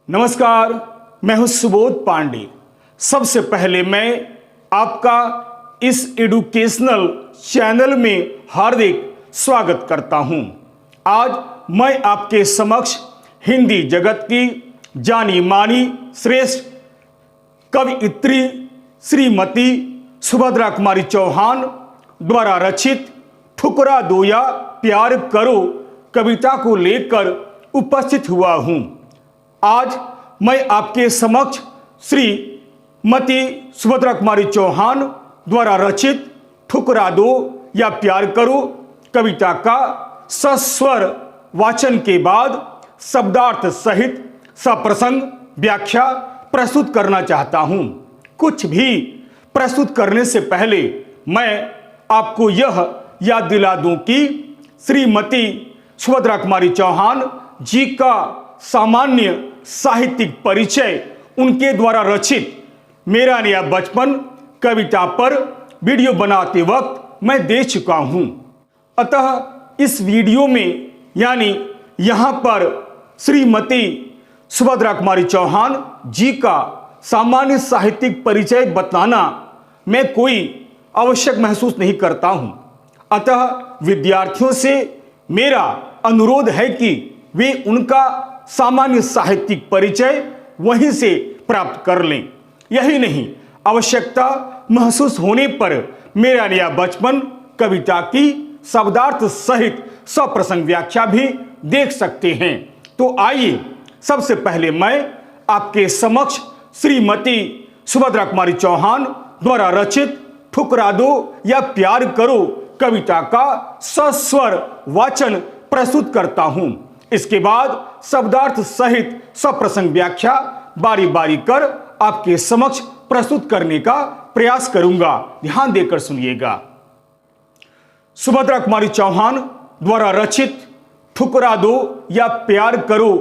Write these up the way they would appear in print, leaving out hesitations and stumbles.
नमस्कार, मैं हूं सुबोध पांडे। सबसे पहले मैं आपका इस एडुकेशनल चैनल में हार्दिक स्वागत करता हूं। आज मैं आपके समक्ष हिंदी जगत की जानी मानी श्रेष्ठ कवयित्री श्रीमती सुभद्रा कुमारी चौहान द्वारा रचित ठुकरा दो या प्यार करो कविता को लेकर उपस्थित हुआ हूं। आज मैं आपके समक्ष श्रीमती सुभद्रा कुमारी चौहान द्वारा रचित ठुकरा दो या प्यार करो कविता का सस्वर वाचन के बाद शब्दार्थ सहित सप्रसंग व्याख्या प्रस्तुत करना चाहता हूं। कुछ भी प्रस्तुत करने से पहले मैं आपको यह याद दिला दूं कि श्रीमती सुभद्रा कुमारी चौहान जी का सामान्य साहित्यिक परिचय उनके द्वारा रचित मेरा नया बचपन कविता पर वीडियो बनाते वक्त मैं दे चुका हूं। अतः इस वीडियो में यानी यहां पर श्रीमती सुभद्रा कुमारी चौहान जी का सामान्य साहित्यिक परिचय बताना मैं कोई आवश्यक महसूस नहीं करता हूं। अतः विद्यार्थियों से मेरा अनुरोध है कि वे उनका सामान्य साहित्यिक परिचय वहीं से प्राप्त कर लें। यही नहीं, आवश्यकता महसूस होने पर मेरा नया बचपन कविता की शब्दार्थ सहित सप्रसंग व्याख्या भी देख सकते हैं। तो आइए सबसे पहले मैं आपके समक्ष श्रीमती सुभद्रा कुमारी चौहान द्वारा रचित ठुकरा दो या प्यार करो कविता का सस्वर वाचन प्रस्तुत करता हूं। इसके बाद शब्दार्थ सहित सप्रसंग व्याख्या बारी बारी कर आपके समक्ष प्रस्तुत करने का प्रयास करूंगा। ध्यान देकर सुनिएगा। सुभद्रा कुमारी चौहान द्वारा रचित ठुकरा दो या प्यार करो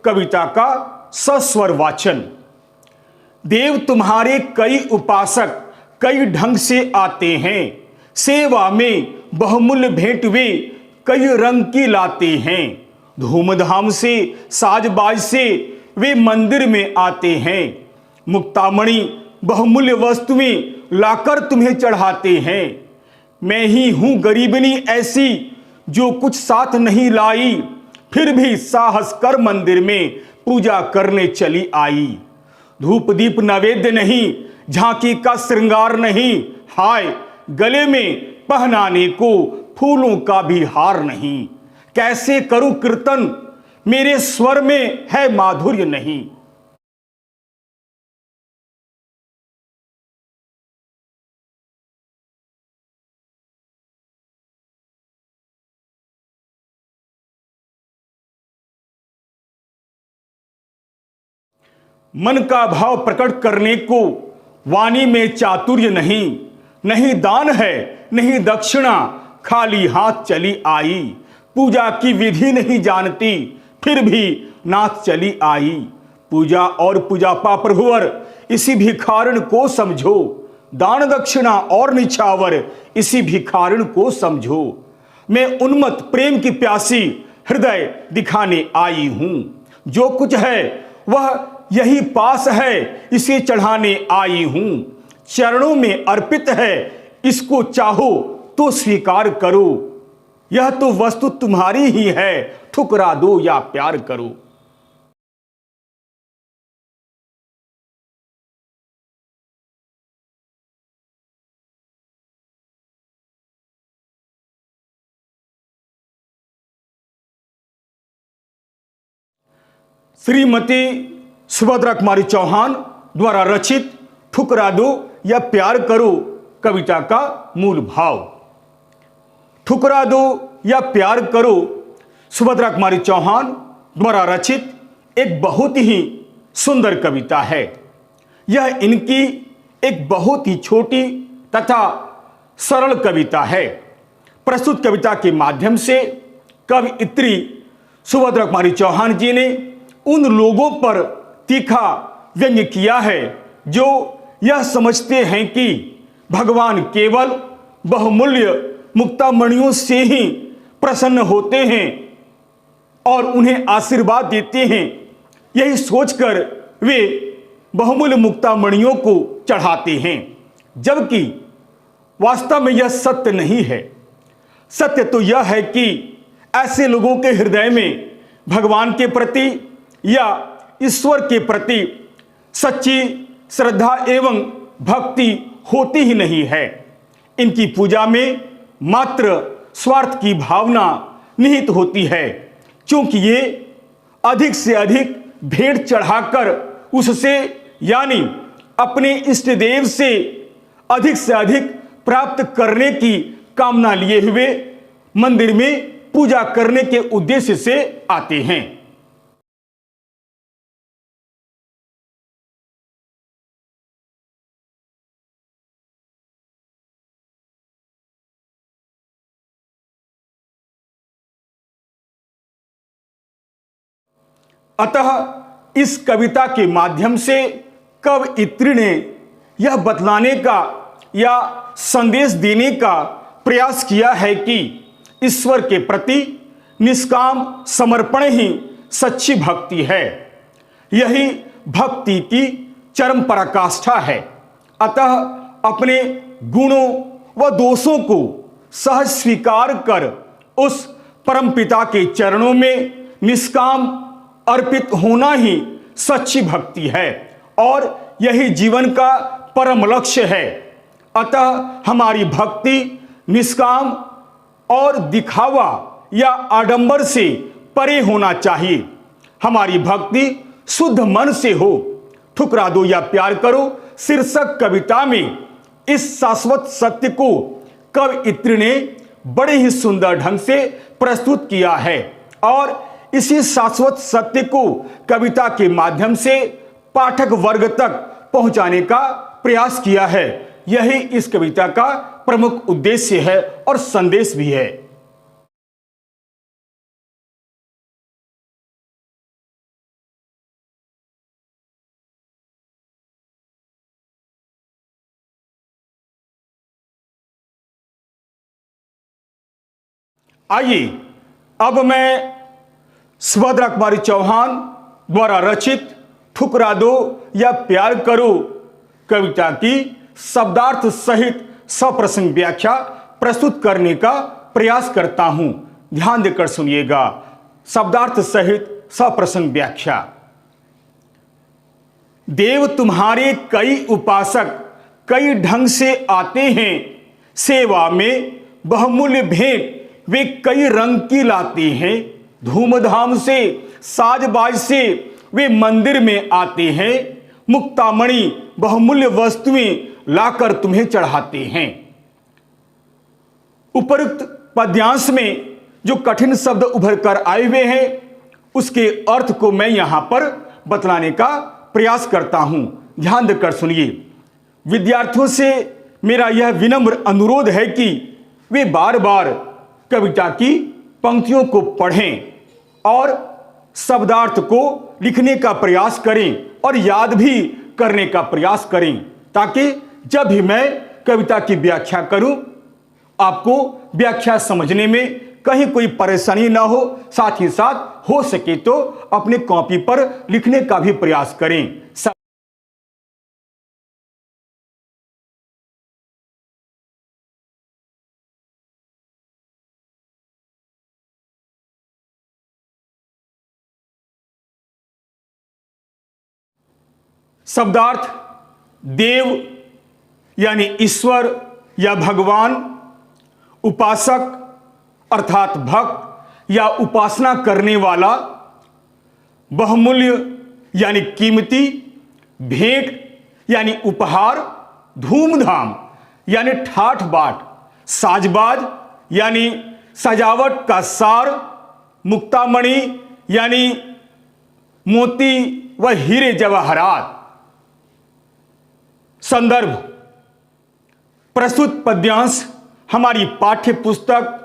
कविता का सस्वर वाचन। देव तुम्हारे कई उपासक कई ढंग से आते हैं, सेवा में बहुमूल्य भेंट वे कई रंग की लाते हैं। धूमधाम से साजबाज से वे मंदिर में आते हैं, मुक्तामणि बहुमूल्य वस्तुएं लाकर तुम्हें चढ़ाते हैं। मैं ही हूं गरीबनी ऐसी जो कुछ साथ नहीं लाई, फिर भी साहस कर मंदिर में पूजा करने चली आई। धूप दीप नैवेद्य नहीं, झांकी का श्रृंगार नहीं, हाय गले में पहनाने को फूलों का भी हार नहीं। कैसे करूं कीर्तन मेरे स्वर में है माधुर्य नहीं। मन का भाव प्रकट करने को वाणी में चातुर्य नहीं, नहीं दान है नहीं दक्षिणा खाली हाथ चली आई। पूजा की विधि नहीं जानती फिर भी नाथ चली आई। पूजा और पूजा पाप्रभुवर इसी भिखारण को समझो, दान दक्षिणा और निछावर इसी भिखारण को समझो। मैं उन्मत्त प्रेम की प्यासी हृदय दिखाने आई हूं, जो कुछ है वह यही पास है इसे चढ़ाने आई हूं। चरणों में अर्पित है इसको चाहो तो स्वीकार करो, यह तो वस्तु तुम्हारी ही है ठुकरा दो या प्यार करो। श्रीमती सुभद्रा कुमारी चौहान द्वारा रचित ठुकरा दो या प्यार करो कविता का मूल भाव। ठुकरा दो या प्यार करो सुभद्रा कुमारी चौहान द्वारा रचित एक बहुत ही सुंदर कविता है। यह इनकी एक बहुत ही छोटी तथा सरल कविता है। प्रस्तुत कविता के माध्यम से कवयित्री सुभद्रा कुमारी चौहान जी ने उन लोगों पर तीखा व्यंग्य किया है जो यह समझते हैं कि भगवान केवल बहुमूल्य मुक्तामणियों से ही प्रसन्न होते हैं और उन्हें आशीर्वाद देते हैं। यही सोचकर वे बहुमूल्य मुक्तामणियों को चढ़ाते हैं, जबकि वास्तव में यह सत्य नहीं है। सत्य तो यह है कि ऐसे लोगों के हृदय में भगवान के प्रति या ईश्वर के प्रति सच्ची श्रद्धा एवं भक्ति होती ही नहीं है। इनकी पूजा में मात्र स्वार्थ की भावना निहित होती है, क्योंकि ये अधिक से अधिक भेंट चढ़ाकर उससे यानी अपने इष्ट देव से अधिक प्राप्त करने की कामना लिए हुए मंदिर में पूजा करने के उद्देश्य से आते हैं। अतः इस कविता के माध्यम से कवयित्री ने यह बतलाने का या संदेश देने का प्रयास किया है कि ईश्वर के प्रति निष्काम समर्पण ही सच्ची भक्ति है। यही भक्ति की चरम पराकाष्ठा है। अतः अपने गुणों व दोषों को सहज स्वीकार कर उस परमपिता के चरणों में निष्काम अर्पित होना ही सच्ची भक्ति है और यही जीवन का परम लक्ष्य है। अतः हमारी भक्ति निष्काम और दिखावा या आडंबर से परे होना चाहिए। हमारी भक्ति शुद्ध मन से हो। ठुकरा दो या प्यार करो शीर्षक कविता में इस शाश्वत सत्य को कवयित्री ने बड़े ही सुंदर ढंग से प्रस्तुत किया है और इसी शाश्वत सत्य को कविता के माध्यम से पाठक वर्ग तक पहुंचाने का प्रयास किया है। यही इस कविता का प्रमुख उद्देश्य है और संदेश भी है। आइए अब मैं सुभद्रा कुमारी चौहान द्वारा रचित ठुकरा दो या प्यार करो कविता की शब्दार्थ सहित सप्रसंग व्याख्या प्रस्तुत करने का प्रयास करता हूं। ध्यान देकर सुनिएगा। शब्दार्थ सहित सप्रसंग व्याख्या। देव तुम्हारे कई उपासक कई ढंग से आते हैं, सेवा में बहुमूल्य भेंट वे कई रंग की लाते हैं। धूमधाम से साजबाज से वे मंदिर में आते हैं, मुक्तामणि बहुमूल्य वस्तुएं लाकर तुम्हें चढ़ाते हैं। उपरोक्त पद्यांश में जो कठिन शब्द उभर कर आए हुए हैं उसके अर्थ को मैं यहां पर बतलाने का प्रयास करता हूं। ध्यान देकर सुनिए। विद्यार्थियों से मेरा यह विनम्र अनुरोध है कि वे बार बार कविता की पंक्तियों को पढ़ें और शब्दार्थ को लिखने का प्रयास करें और याद भी करने का प्रयास करें, ताकि जब भी मैं कविता की व्याख्या करूं आपको व्याख्या समझने में कहीं कोई परेशानी ना हो। साथ ही साथ हो सके तो अपने कॉपी पर लिखने का भी प्रयास करें। शब्दार्थ देव यानी ईश्वर या भगवान, उपासक अर्थात भक्त या उपासना करने वाला, बहुमूल्य यानी कीमती, भेंट यानी उपहार, धूमधाम यानी ठाठ बाट, साजबाज यानी सजावट का सार, मुक्तामणि यानी मोती व हीरे जवाहरात। संदर्भ। प्रस्तुत पद्यांश हमारी पाठ्य पुस्तक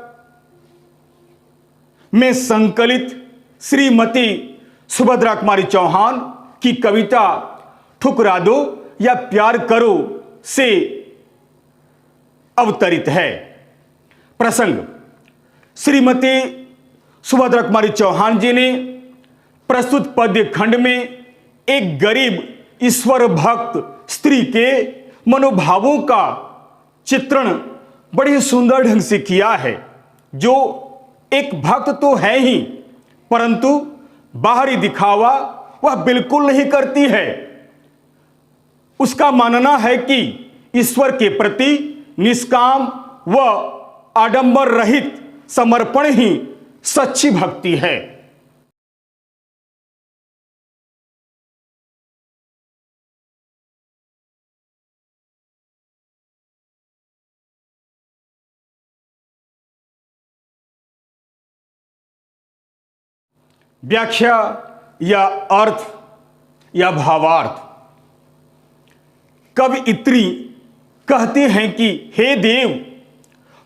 में संकलित श्रीमती सुभद्रा कुमारी चौहान की कविता ठुकरा दो या प्यार करो से अवतरित है। प्रसंग। श्रीमती सुभद्रा कुमारी चौहान जी ने प्रस्तुत पद्य खंड में एक गरीब ईश्वर भक्त स्त्री के मनोभावों का चित्रण बड़े सुंदर ढंग से किया है, जो एक भक्त तो है ही, परंतु बाहरी दिखावा वह बिल्कुल नहीं करती है। उसका मानना है कि ईश्वर के प्रति निष्काम व आडंबर रहित समर्पण ही सच्ची भक्ति है। व्याख्या या अर्थ या भावार्थ। कवयित्री कहते हैं कि हे देव,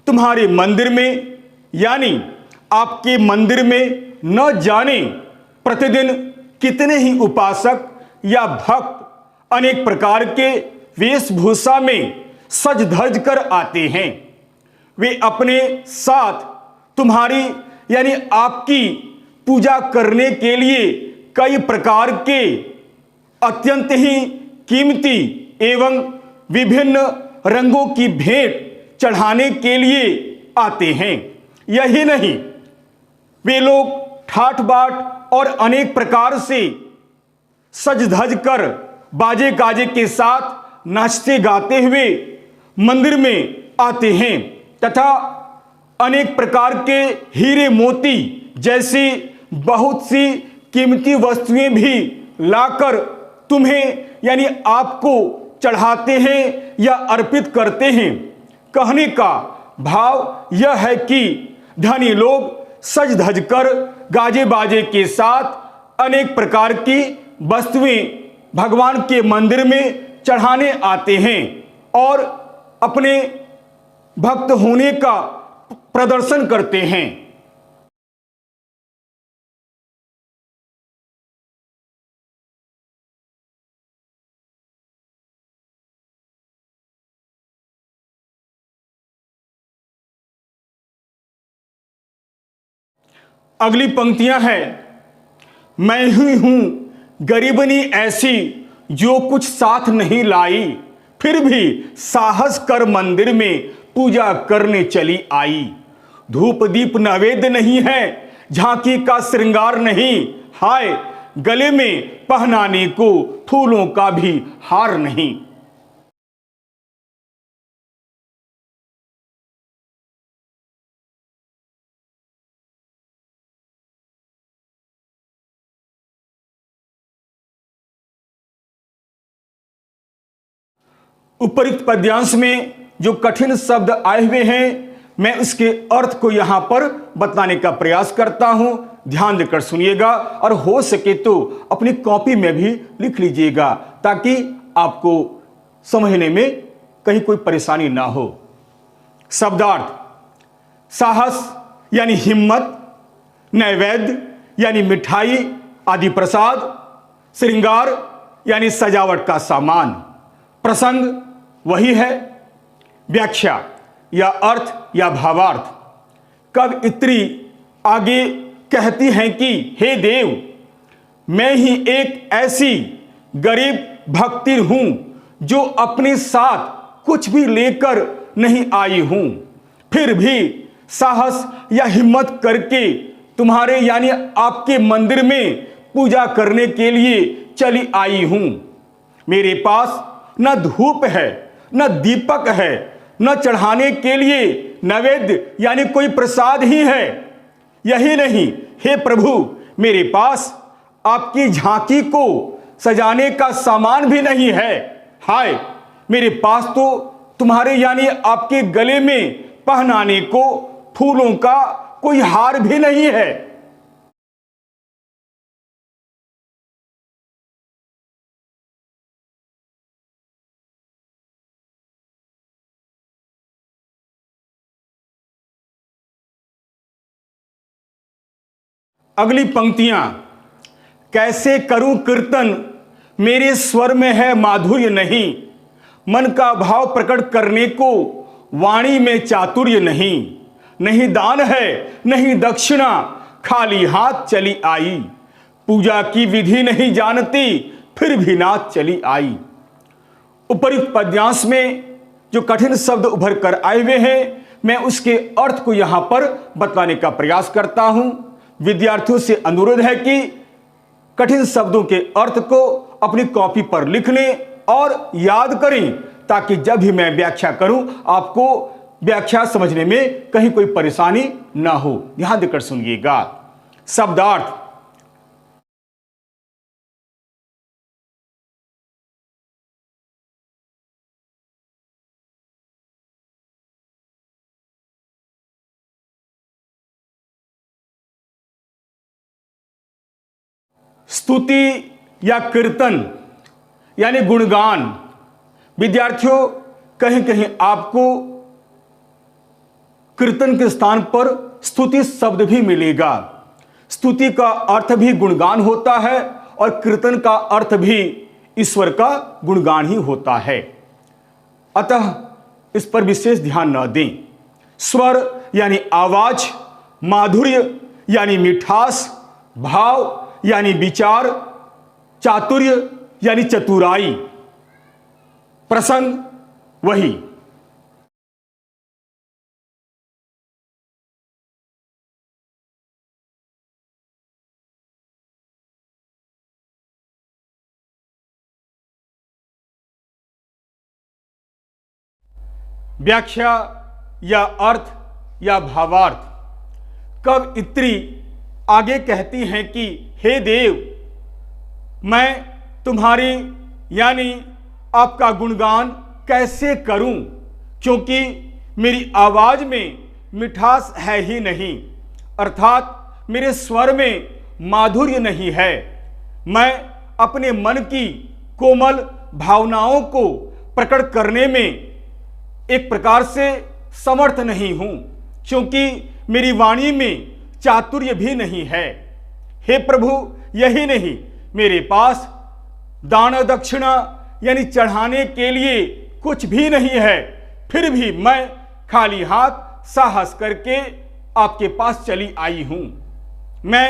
तुम्हारे मंदिर में यानी आपके मंदिर में न जाने प्रतिदिन कितने ही उपासक या भक्त अनेक प्रकार के वेशभूषा में सज धज कर आते हैं। वे अपने साथ तुम्हारी यानी आपकी पूजा करने के लिए कई प्रकार के अत्यंत ही कीमती एवं विभिन्न रंगों की भेंट चढ़ाने के लिए आते हैं। यही नहीं, वे लोग ठाट बाट और अनेक प्रकार से सज धज कर बाजे गाजे के साथ नाचते गाते हुए मंदिर में आते हैं तथा अनेक प्रकार के हीरे मोती जैसी बहुत सी कीमती वस्तुएं भी लाकर तुम्हें यानी आपको चढ़ाते हैं या अर्पित करते हैं। कहने का भाव यह है कि धनी लोग सज धज कर गाजे बाजे के साथ अनेक प्रकार की वस्तुएं भगवान के मंदिर में चढ़ाने आते हैं और अपने भक्त होने का प्रदर्शन करते हैं। अगली पंक्तियां हैं, मैं ही हूं गरीबनी ऐसी जो कुछ साथ नहीं लाई, फिर भी साहस कर मंदिर में पूजा करने चली आई। धूप दीप नैवेद्य नहीं है, झांकी का श्रृंगार नहीं, हाय गले में पहनाने को फूलों का भी हार नहीं। उपरिक्त पद्यांश में जो कठिन शब्द आए हुए हैं, मैं उसके अर्थ को यहां पर बताने का प्रयास करता हूं। ध्यान देकर सुनिएगा और हो सके तो अपनी कॉपी में भी लिख लीजिएगा ताकि आपको समझने में कहीं कोई परेशानी ना हो। शब्दार्थ, साहस यानी हिम्मत, नैवेद्य यानी मिठाई आदि प्रसाद, श्रृंगार यानी सजावट का सामान, प्रसंग वही है। व्याख्या या अर्थ या भावार्थ। कवयित्री आगे कहती हैं कि हे देव, मैं ही एक ऐसी गरीब भक्ति हूं जो अपने साथ कुछ भी लेकर नहीं आई हूं, फिर भी साहस या हिम्मत करके तुम्हारे यानी आपके मंदिर में पूजा करने के लिए चली आई हूं। मेरे पास न धूप है, न दीपक है, न चढ़ाने के लिए नैवेद्य यानी कोई प्रसाद ही है। यही नहीं, हे प्रभु, मेरे पास आपकी झांकी को सजाने का सामान भी नहीं है। हाय, मेरे पास तो तुम्हारे यानी आपके गले में पहनाने को फूलों का कोई हार भी नहीं है। अगली पंक्तियां, कैसे करूं कीर्तन मेरे स्वर में है माधुर्य नहीं, मन का भाव प्रकट करने को वाणी में चातुर्य नहीं, नहीं दान है नहीं दक्षिणा, खाली हाथ चली आई, पूजा की विधि नहीं जानती, फिर भी नाच चली आई। उपयुक्त पद्यांश में जो कठिन शब्द उभर कर आए हुए हैं, मैं उसके अर्थ को यहां पर बताने का प्रयास करता हूं। विद्यार्थियों से अनुरोध है कि कठिन शब्दों के अर्थ को अपनी कॉपी पर लिख लें और याद करें, ताकि जब भी मैं व्याख्या करूं आपको व्याख्या समझने में कहीं कोई परेशानी ना हो। ध्यान देकर सुनिएगा। शब्दार्थ। स्तुति या कीर्तन यानी गुणगान। विद्यार्थियों, कहीं कहीं आपको कीर्तन के स्थान पर स्तुति शब्द भी मिलेगा। स्तुति का अर्थ भी गुणगान होता है और कीर्तन का अर्थ भी ईश्वर का गुणगान ही होता है। अतः इस पर विशेष ध्यान न दें। स्वर यानी आवाज, माधुर्य यानी मिठास, भाव यानी विचार, चातुर्य यानी चतुराई, प्रसंग वही। व्याख्या या अर्थ या भावार्थ। कवयित्री आगे कहती हैं कि हे देव, मैं तुम्हारी यानी आपका गुणगान कैसे करूं, क्योंकि मेरी आवाज में मिठास है ही नहीं, अर्थात मेरे स्वर में माधुर्य नहीं है। मैं अपने मन की कोमल भावनाओं को प्रकट करने में एक प्रकार से समर्थ नहीं हूं, क्योंकि मेरी वाणी में चातुर्य भी नहीं है। हे प्रभु, यही नहीं, मेरे पास दान दक्षिणा यानी चढ़ाने के लिए कुछ भी नहीं है, फिर भी मैं खाली हाथ साहस करके आपके पास चली आई हूं। मैं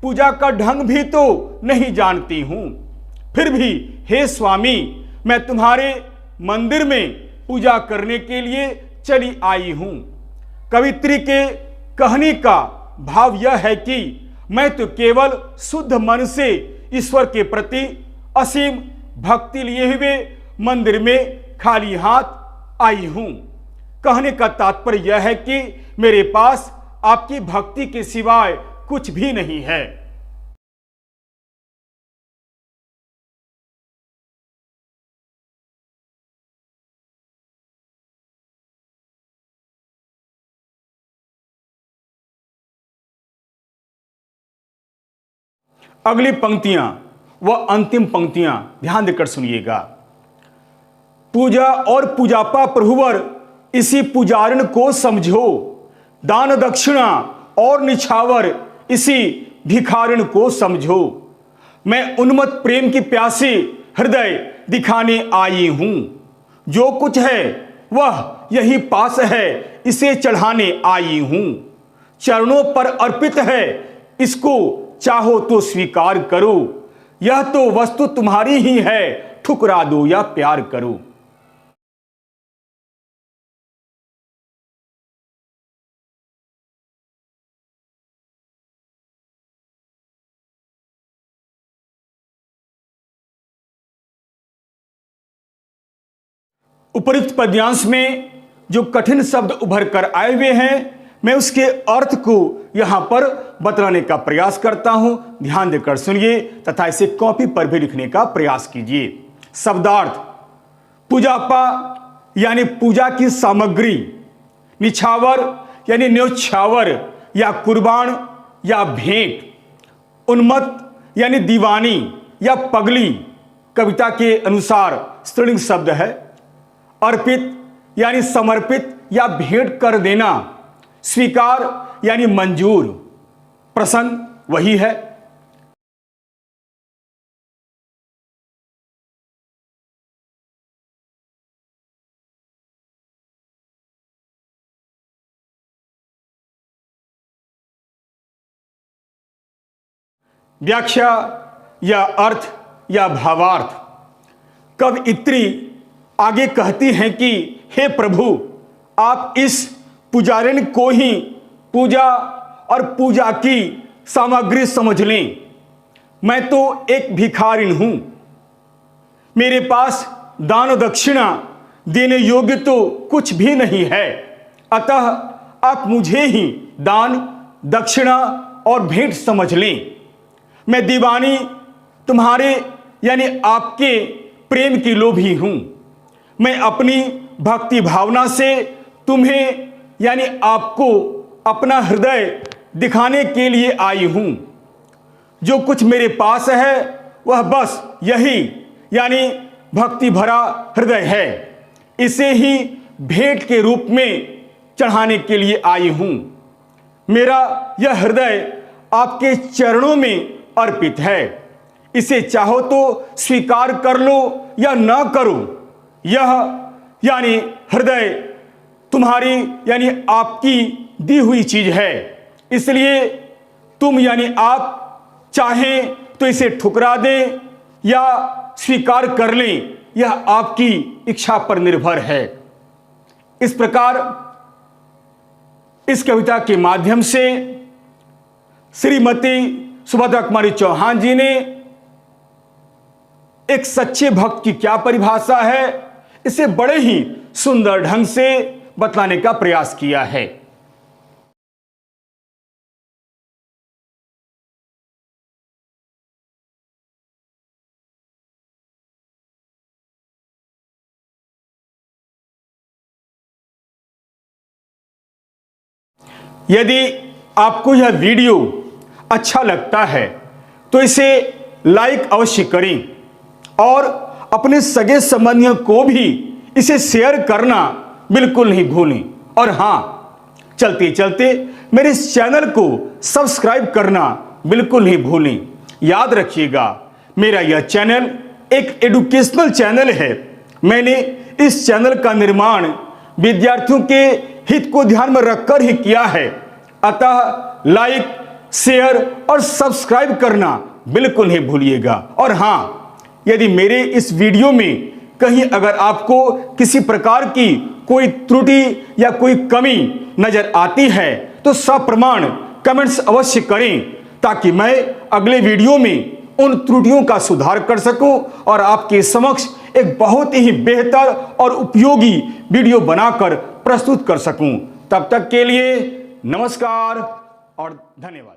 पूजा का ढंग भी तो नहीं जानती हूं, फिर भी हे स्वामी, मैं तुम्हारे मंदिर में पूजा करने के लिए चली आई हूं। कवित्री के कहने का भाव यह है कि मैं तो केवल शुद्ध मन से ईश्वर के प्रति असीम भक्ति लिए हुए मंदिर में खाली हाथ आई हूं। कहने का तात्पर्य यह है कि मेरे पास आपकी भक्ति के सिवाय कुछ भी नहीं है। अगली पंक्तियां व अंतिम पंक्तियां ध्यान देकर सुनिएगा। पूजा और पूजापा प्रभुवर इसी पुजारन को समझो, दान दक्षिणा और निछावर इसी भिखारिन को समझो। मैं उन्मत्त प्रेम की प्यासी हृदय दिखाने आई हूं। जो कुछ है वह यही पास है, इसे चढ़ाने आई हूं। चरणों पर अर्पित है, इसको चाहो तो स्वीकार करो। यह तो वस्तु तुम्हारी ही है, ठुकरा दो या प्यार करो। उपयुक्त पद्यांश में जो कठिन शब्द उभर कर आए हुए हैं, मैं उसके अर्थ को यहां पर बतलाने का प्रयास करता हूं। ध्यान देकर सुनिए तथा इसे कॉपी पर भी लिखने का प्रयास कीजिए। शब्दार्थ। पूजापा यानी पूजा की सामग्री, निछावर यानी न्योछावर या कुर्बान या भेंट, उन्मत्त यानी दीवानी या पगली कविता के अनुसार स्त्रीलिंग शब्द है। अर्पित यानी समर्पित या भेंट कर देना, स्वीकार यानी मंजूर, प्रसंग वही है। व्याख्या या अर्थ या भावार्थ। कब इत्री आगे कहती हैं कि हे प्रभु, आप इस पुजारिन को ही पूजा और पूजा की सामग्री समझ लें। मैं तो एक भिखारिन हूं, मेरे पास दान दक्षिणा देने योग्य तो कुछ भी नहीं है, अतः आप मुझे ही दान दक्षिणा और भेंट समझ लें। मैं दीवानी तुम्हारे यानी आपके प्रेम की लोभी हूं। मैं अपनी भक्ति भावना से तुम्हें यानी आपको अपना हृदय दिखाने के लिए आई हूं। जो कुछ मेरे पास है वह बस यही यानी भक्ति भरा हृदय है। इसे ही भेंट के रूप में चढ़ाने के लिए आई हूं। मेरा यह हृदय आपके चरणों में अर्पित है। इसे चाहो तो स्वीकार कर लो या न करो। यह यानी हृदय तुम्हारी यानी आपकी दी हुई चीज है, इसलिए तुम यानी आप चाहें तो इसे ठुकरा दें या स्वीकार कर लें, यह आपकी इच्छा पर निर्भर है। इस प्रकार इस कविता के माध्यम से श्रीमती सुभद्रा कुमारी चौहान जी ने एक सच्चे भक्त की क्या परिभाषा है, इसे बड़े ही सुंदर ढंग से बतलाने का प्रयास किया है। यदि आपको यह वीडियो अच्छा लगता है तो इसे लाइक अवश्य करें और अपने सगे संबंधियों को भी इसे शेयर करना बिल्कुल नहीं भूलें। और हां, चलते चलते मेरे इस चैनल को सब्सक्राइब करना बिल्कुल नहीं भूलें। याद रखिएगा, मेरा यह चैनल एक एजुकेशनल चैनल है। मैंने इस चैनल का निर्माण विद्यार्थियों के हित को ध्यान में रखकर ही किया है, अतः लाइक शेयर और सब्सक्राइब करना बिल्कुल नहीं भूलिएगा। और हां, यदि मेरे इस वीडियो में कहीं अगर आपको किसी प्रकार की कोई त्रुटि या कोई कमी नजर आती है तो सप्रमाण कमेंट्स अवश्य करें, ताकि मैं अगले वीडियो में उन त्रुटियों का सुधार कर सकूं और आपके समक्ष एक बहुत ही बेहतर और उपयोगी वीडियो बनाकर प्रस्तुत कर सकूं। तब तक के लिए नमस्कार और धन्यवाद।